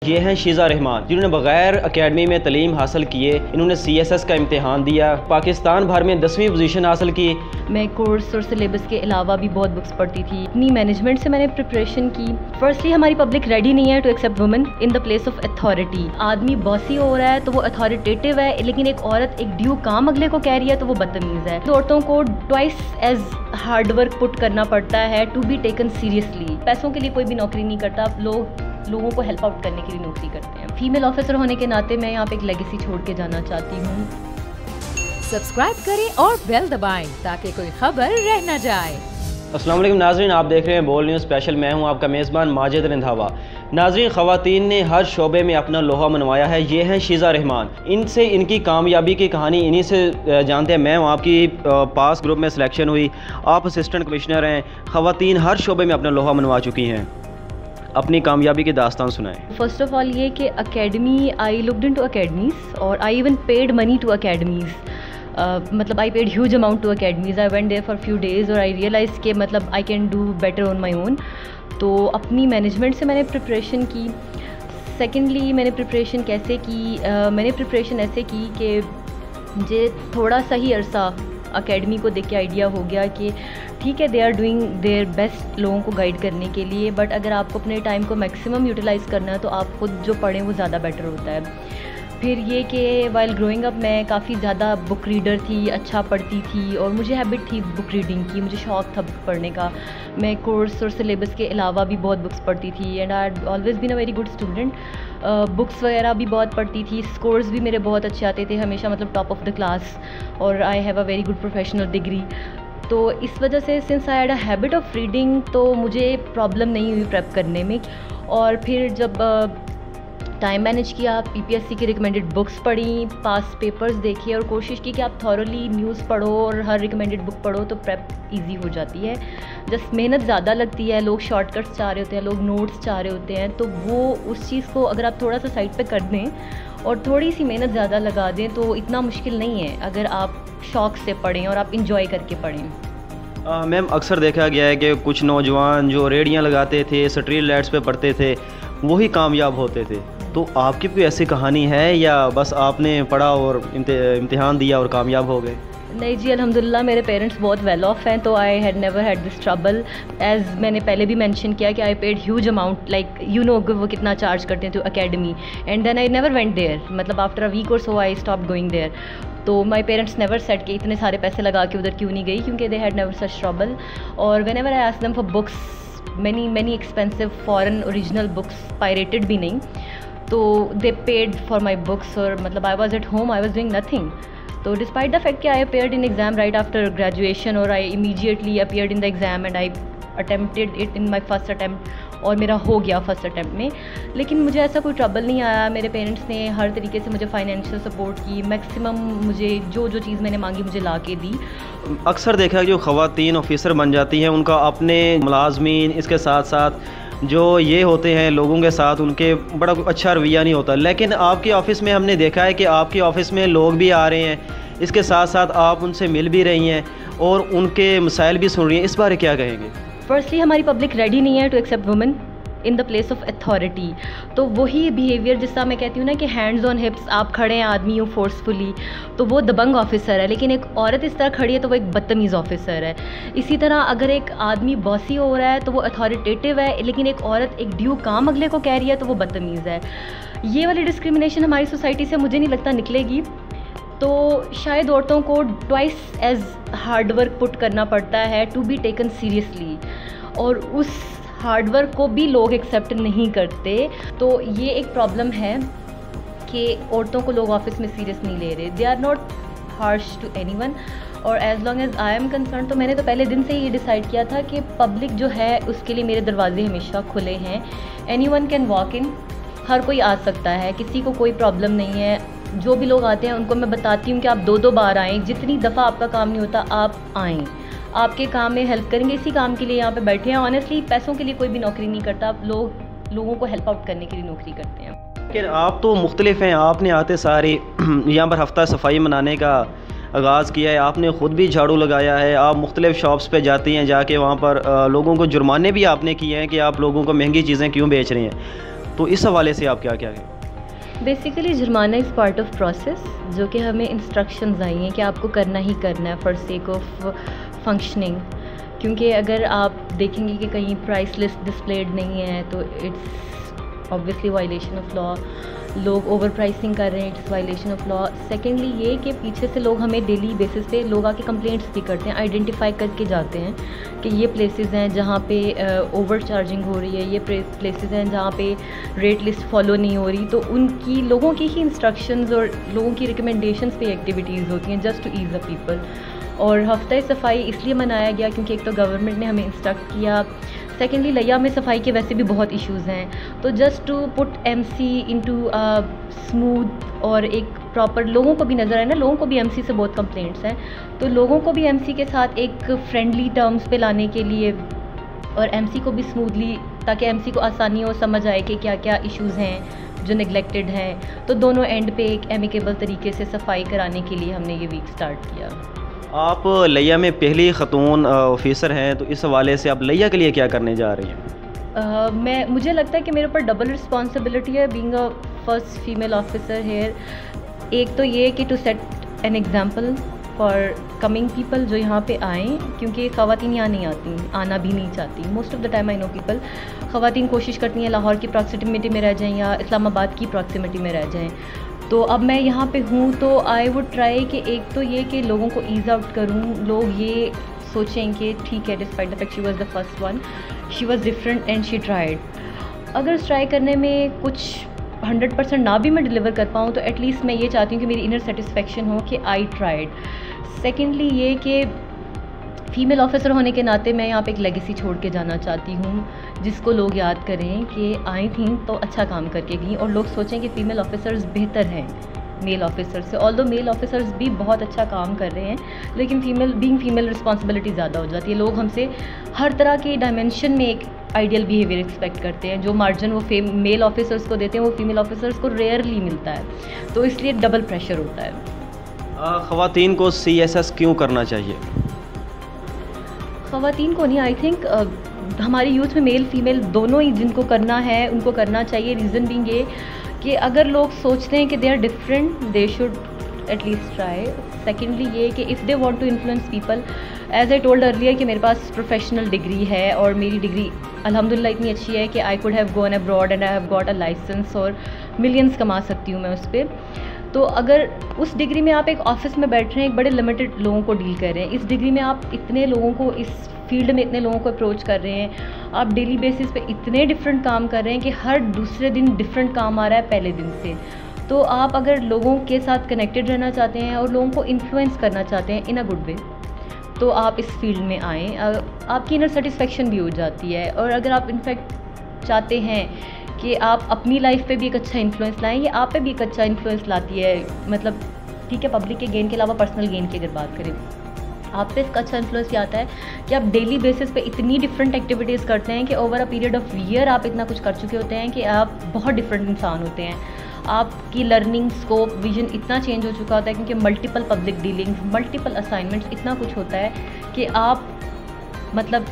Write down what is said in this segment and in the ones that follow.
ये हैं शीज़ा रहमान, जिन्होंने बग़ैर अकेडमी में तलीम हासिल किए इन्होंने CSS का इम्तिहान दिया, पाकिस्तान भर में 10वीं पोजीशन हासिल की। मैं कोर्स और सिलेबस के अलावा भी बहुत बुक्स पढ़ती थी। अपनी मैनेजमेंट से मैंने प्रिपरेशन की। फर्स्टली हमारी पब्लिक रेडी नहीं है to accept women in the place of authority. आदमी बॉसी हो रहा है तो वो अथॉरिटेटिव है, लेकिन एक औरत एक ड्यू काम अगले को कह रही है तो वो बदतमीज़ है। तो औरतों को twice as hard work put करना पड़ता है टू बी टेकन सीरियसली। पैसों के लिए कोई भी नौकरी नहीं करता, लोगों को हेल्प आउट करने के लिए नौकरी करते हैं। फीमेल ऑफिसर होने के नाते मैं यहाँ पे एक लेगेसी छोड़ के जाना चाहती हूँ। सब्सक्राइब करें और बेल दबाएं ताकि कोई खबर रह न जाए। अस्सलाम वालेकुम नाज़रीन, आप देख रहे हैं बोल न्यूज़ स्पेशल। मैं हूं आपका मेज़बान माजिद रंधावा। नाज़रीन, ख़वातीन ने हर शोबे में अपना लोहा मनवाया है। ये हैं शीज़ा रहमान। इनसे इनकी कामयाबी की कहानी इन्हीं से जानते हैं। मैं हूं आपकी पास ग्रुप में सिलेक्शन हुई, आप असिस्टेंट कमिश्नर हैं। ख़वातीन हर शोबे में अपना लोहा मनवा चुकी हैं। अपनी कामयाबी की दास्तान सुनाएं। फर्स्ट ऑफ ऑल ये कि academy, I looked into academies और I even paid money to academies. मतलब I paid huge amount to academies. I went there for few days और आई रियलाइज़ के मतलब I can do better on my own. तो अपनी management से मैंने preparation की। सेकेंडली मैंने प्रिपरेशन कैसे की? मैंने प्रिपरेशन ऐसे की कि मुझे थोड़ा सा ही अरसा अकेडमी को देख के आइडिया हो गया कि ठीक है, they are doing their best लोगों को गाइड करने के लिए, बट अगर आपको अपने टाइम को मैक्सिमम यूटिलाइज़ करना है तो आप खुद जो पढ़ें वो ज़्यादा बेटर होता है। फिर ये कि वाइल ग्रोइंग अप मैं काफ़ी ज़्यादा बुक रीडर थी, अच्छा पढ़ती थी और मुझे हैबिट थी बुक रीडिंग की, मुझे शौक़ था बुक पढ़ने का। मैं कोर्स और सिलेबस के अलावा भी बहुत बुक्स पढ़ती थी and I always been a very good student. Books वगैरह भी बहुत पढ़ती थी, स्कोर्स भी मेरे बहुत अच्छे आते थे हमेशा, मतलब टॉप ऑफ द क्लास, और I have a very good professional degree. तो इस वजह से since I had a habit of reading तो मुझे प्रॉब्लम नहीं हुई प्रेप करने में। और फिर जब टाइम मैनेज किया, PPSC की रिकमेंडेड बुक्स पढ़ी, पास पेपर्स देखे और कोशिश की कि आप थॉरली न्यूज़ पढ़ो और हर रिकमेंडेड बुक पढ़ो तो प्रेप इजी हो जाती है। जस्ट मेहनत ज़्यादा लगती है, लोग शॉर्टकट्स चाह रहे होते हैं, लोग नोट्स चाह रहे होते हैं, तो वो उस चीज़ को अगर आप थोड़ा सा साइड पे कर दें और थोड़ी सी मेहनत ज़्यादा लगा दें तो इतना मुश्किल नहीं है अगर आप शौक़ से पढ़ें और आप इंजॉय करके पढ़ें। मैम, अक्सर देखा गया है कि कुछ नौजवान जो रेडियाँ लगाते थे, स्ट्रीट लाइट्स पे पढ़ते थे, वही कामयाब होते थे। तो आपकी कोई ऐसी कहानी है या बस आपने पढ़ा और इम्तिहान दिया और कामयाब हो गए? नहीं जी, अल्हम्दुलिल्लाह मेरे पेरेंट्स बहुत वेल ऑफ हैं, तो I had never had this trouble. As मैंने पहले भी मेंशन किया कि I paid huge amount, like you know वो कितना चार्ज करते हैं to academy, and then I never went there. मतलब आफ्टर अ वीक और so I stopped going there. तो माई पेरेंट्स नेवर सेट कि इतने सारे पैसे लगा के उधर क्यों नहीं गई, क्योंकि they had never such trouble. और whenever I asked them for books, many expensive foreign original books, pirated भी नहीं, तो they paid for my books. और मतलब I was at home, I was doing nothing. तो despite the fact कि I appeared in exam right after graduation और I immediately appeared in the exam and I attempted it in my first attempt और मेरा हो गया first attempt में। लेकिन मुझे ऐसा कोई ट्रबल नहीं आया। मेरे पेरेंट्स ने हर तरीके से मुझे फाइनेंशियल सपोर्ट की, मैक्सिमम मुझे जो चीज़ मैंने मांगी मुझे ला के दी। अक्सर देखा जो ख़वातीन ऑफिसर बन जाती हैं उनका अपने मुलाजमीन, इसके साथ साथ जो ये होते हैं लोगों के साथ, उनके बड़ा अच्छा रवैया नहीं होता। लेकिन आपके ऑफ़िस में हमने देखा है कि आपके ऑफ़िस में लोग भी आ रहे हैं, इसके साथ साथ आप उनसे मिल भी रही हैं और उनके मसाइल भी सुन रही हैं। इस बारे क्या कहेंगे? फर्स्टली हमारी पब्लिक रेडी नहीं है to accept women in the place of authority. तो वही बिहेवियर जिसका मैं कहती हूँ ना कि हैंड्स ऑन हिप्स, आप खड़े हैं आदमी हूँ फोर्सफुली, तो वो दबंग ऑफिसर है। लेकिन एक औरत इस तरह खड़ी है तो वो एक बदतमीज़ ऑफिसर है। इसी तरह अगर एक आदमी बॉसी हो रहा है तो वो अथॉरिटेटिव है, लेकिन एक औरत एक ड्यू काम अगले को कह रही है तो वो बदतमीज़ है। ये वाली डिस्क्रिमिनेशन हमारी सोसाइटी से मुझे नहीं लगता निकलेगी। तो शायद औरतों को twice as hard work put करना पड़ता है टू बी टेकन सीरियसली, और उस हार्ड वर्क को भी लोग एक्सेप्ट नहीं करते। तो ये एक प्रॉब्लम है कि औरतों को लोग ऑफिस में सीरियस नहीं ले रहे। They are not harsh to anyone. और as long as I am concern, तो मैंने तो पहले दिन से ही ये डिसाइड किया था कि पब्लिक जो है उसके लिए मेरे दरवाजे हमेशा खुले हैं। एनीवन कैन वॉक इन, हर कोई आ सकता है, किसी को कोई प्रॉब्लम नहीं है। जो भी लोग आते हैं उनको मैं बताती हूँ कि आप 2-2 बार आएँ, जितनी दफ़ा आपका काम नहीं होता आप आएँ, आपके काम में हेल्प करेंगे। इसी काम के लिए यहाँ पे बैठे हैं। ऑनेस्टली पैसों के लिए कोई भी नौकरी नहीं करता, आप लोगों को हेल्प आउट करने के लिए नौकरी करते हैं। लेकिन आप तो मुख्तलिफ हैं, आपने आते सारे यहाँ पर हफ्ता सफाई मनाने का आगाज़ किया है, आपने ख़ुद भी झाड़ू लगाया है, आप मुख्तलिफ शॉप्स पे जाती हैं, जाके वहाँ पर लोगों को जुर्माने भी आपने किए हैं कि आप लोगों को महंगी चीज़ें क्यों बेच रहे हैं। तो इस हवाले से आप क्या क्या कहें? बेसिकली जुर्माना इज़ पार्ट ऑफ प्रोसेस, जो कि हमें इंस्ट्रक्शंस आई हैं कि आपको करना ही करना है फॉर सेक ऑफ फंक्शनिंग। क्योंकि अगर आप देखेंगे कि कहीं प्राइस लिस्ट डिस्प्लेड नहीं है तो it's obviously violation of law. लोग ओवर प्राइसिंग कर रहे हैं, it's violation of law. Secondly ये कि पीछे से लोग हमें डेली बेसिस पे लोग आके कंप्लेंट्स भी करते हैं, आइडेंटिफाई करके जाते हैं कि ये प्लेसेस हैं जहाँ पे ओवर चार्जिंग हो रही है, ये प्लेसेस हैं जहाँ पे रेट लिस्ट फॉलो नहीं हो रही। तो उनकी लोगों की ही इंस्ट्रक्शंस और लोगों की रिकमेंडेशंस पे एक्टिविटीज़ होती हैं just to ease the people. और हफ्ता सफाई इसलिए मनाया गया क्योंकि एक तो गवर्नमेंट ने हमें इंस्ट्रक्ट किया, सेकेंडली लिया में सफाई के वैसे भी बहुत इश्यूज़ हैं। तो just to put MC into smooth और एक प्रॉपर, लोगों को भी नज़र आए ना, लोगों को भी MC से बहुत कंप्लेंट्स हैं, तो लोगों को भी MC के साथ एक फ्रेंडली टर्म्स पे लाने के लिए और MC को भी स्मूथली, ताकि MC को आसानी हो, समझ आए कि क्या क्या इश्यूज़ हैं जो नेगलेक्टेड हैं। तो दोनों एंड पे एक एमिकेबल तरीके से सफाई कराने के लिए हमने ये वीक स्टार्ट किया। आप लिया में पहली ख़तून ऑफिसर हैं, तो इस हवाले से आप लिया के लिए क्या करने जा रही हैं? मुझे लगता है कि मेरे ऊपर डबल रिस्पॉन्सिबिलिटी है being a first female officer here. एक तो ये कि to set an example for coming people जो यहाँ पे आएँ, क्योंकि ख़वातीन यहाँ नहीं आती, आना भी नहीं चाहती। Most of the time I know people, ख़वातीन कोशिश करती हैं लाहौर की प्रॉक्सिमिटी में रह जाएँ या इस्लामाबाद की प्रॉक्सिमिटी में रह जाएँ। तो अब मैं यहाँ पे हूँ तो आई वुड ट्राई कि एक तो ये कि लोगों को ईज़ आउट करूँ, लोग ये सोचें कि ठीक है, despite the fact she was the first one, she was different and she tried. अगर ट्राई करने में कुछ 100% ना भी मैं डिलीवर कर पाऊँ तो एटलीस्ट मैं ये चाहती हूँ कि मेरी इनर सेटिस्फेक्शन हो कि आई ट्राइड। सेकेंडली ये कि फ़ीमेल ऑफिसर होने के नाते मैं यहाँ पे एक लेगेसी छोड़ के जाना चाहती हूँ जिसको लोग याद करें कि आई थी तो अच्छा काम करके गई, और लोग सोचें कि फ़ीमेल ऑफिसर्स बेहतर हैं मेल ऑफिसर से। ऑल्दो मेल ऑफिसर्स भी बहुत अच्छा काम कर रहे हैं, लेकिन फीमेल रिस्पॉन्सिबिलिटी ज़्यादा हो जाती है। लोग हमसे हर तरह के डायमेंशन में एक आइडियल बिहेवियर एक्सपेक्ट करते हैं। जो मार्जिन वो मेल ऑफिसर्स को देते हैं वो फीमेल ऑफिसर्स को रेयरली मिलता है, तो इसलिए डबल प्रेशर होता है। ख़वातीन को CSS क्यों करना चाहिए? ख़वातीन को नहीं, आई थिंक हमारी यूथ में मेल फीमेल दोनों ही जिनको करना है उनको करना चाहिए। रीज़न बीइंग ये कि अगर लोग सोचते हैं कि they are different, they should at least try. Secondly ये कि if they want to influence people, as I told earlier कि मेरे पास प्रोफेशनल डिग्री है और मेरी डिग्री अल्हम्दुलिल्लाह इतनी अच्छी है कि I could have gone abroad and I have got a license और मिलियंस कमा सकती हूँ मैं उस पर। तो अगर उस डिग्री में आप एक ऑफिस में बैठ रहे हैं, एक बड़े लिमिटेड लोगों को डील कर रहे हैं, इस डिग्री में आप इतने लोगों को, इस फील्ड में इतने लोगों को अप्रोच कर रहे हैं, आप डेली बेसिस पे इतने डिफरेंट काम कर रहे हैं कि हर दूसरे दिन डिफरेंट काम आ रहा है पहले दिन से। तो आप अगर लोगों के साथ कनेक्टेड रहना चाहते हैं और लोगों को इन्फ्लुएंस करना चाहते हैं इन अ गुड वे, तो आप इस फील्ड में आएँ, आपकी इनर सेटिस्फेक्शन भी हो जाती है। और अगर आप इनफैक्ट चाहते हैं कि आप अपनी लाइफ पे भी एक अच्छा इन्फ्लुएंस लाएं, ये आप पे भी एक अच्छा इन्फ्लुएंस लाती है। मतलब ठीक है, पब्लिक के गेन के अलावा पर्सनल गेन की अगर बात करें, आप पे इसका अच्छा इन्फ्लुएंस ये आता है कि आप डेली बेसिस पे इतनी डिफरेंट एक्टिविटीज़ करते हैं कि over a period of year आप इतना कुछ कर चुके होते हैं कि आप बहुत डिफरेंट इंसान होते हैं। आपकी लर्निंग स्कोप, विजन इतना चेंज हो चुका होता है क्योंकि multiple public dealings, multiple assignments, इतना कुछ होता है कि आप मतलब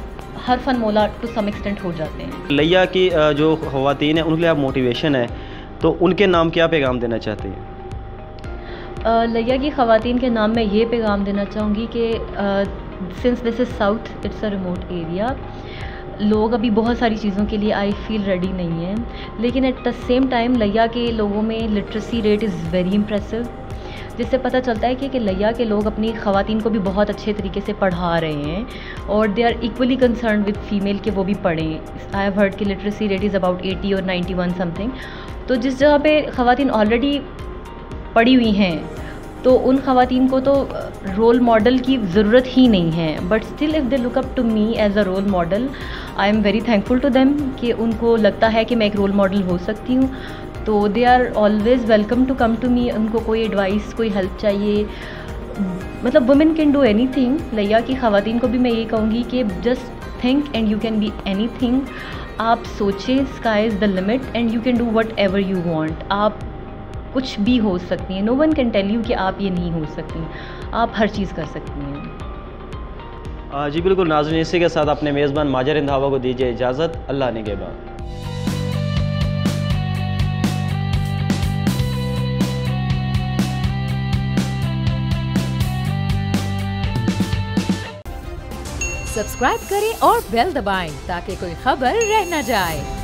हर फन मौला टू सम एक्सटेंट हो जाते हैं। लिया की जो ख़वातीन हैं उनके लिए आप मोटिवेशन है, तो उनके नाम क्या पैगाम देना चाहते हैं? लिया की ख़वातीन के नाम मैं ये पैगाम देना चाहूँगी कि since this is south, it's a remote area, लोग अभी बहुत सारी चीज़ों के लिए आई फील रेडी नहीं है, लेकिन एट द सेम टाइम लिया के लोगों में literacy rate is very impressive, जिससे पता चलता है कि लिया के लोग अपनी ख़वातीन को भी बहुत अच्छे तरीके से पढ़ा रहे हैं और they are equally concern with female के वो भी पढ़ें। आई हैव हर्ड कि लिटरेसी रेट इज़ अबाउट 80 और 91 समथिंग। तो जिस जगह पे ख़वातीन ऑलरेडी पढ़ी हुई हैं तो उन ख़वातीन को तो रोल मॉडल की ज़रूरत ही नहीं है, but still if they look up to me as a role model, I am very thankful to them कि उनको लगता है कि मैं एक रोल मॉडल हो सकती हूँ। तो they are always welcome to come to me. उनको कोई एडवाइस, कोई हेल्प चाहिए, मतलब women can do anything. लिया की ख़वातीन को भी मैं ये कहूँगी कि just think and you can be anything. आप सोचें, sky is the limit and you can do whatever you want. आप कुछ भी हो सकती हैं, no one can tell you कि आप ये नहीं हो सकती, आप हर चीज़ कर सकती हैं। जी बिल्कुल नाज़रीन, इसी के साथ अपने मेज़बान माजिद रंधावा को दीजिए इजाज़त। अल्लाह ने के बाद। सब्सक्राइब करें और बेल दबाएं ताकि कोई खबर रह न जाए।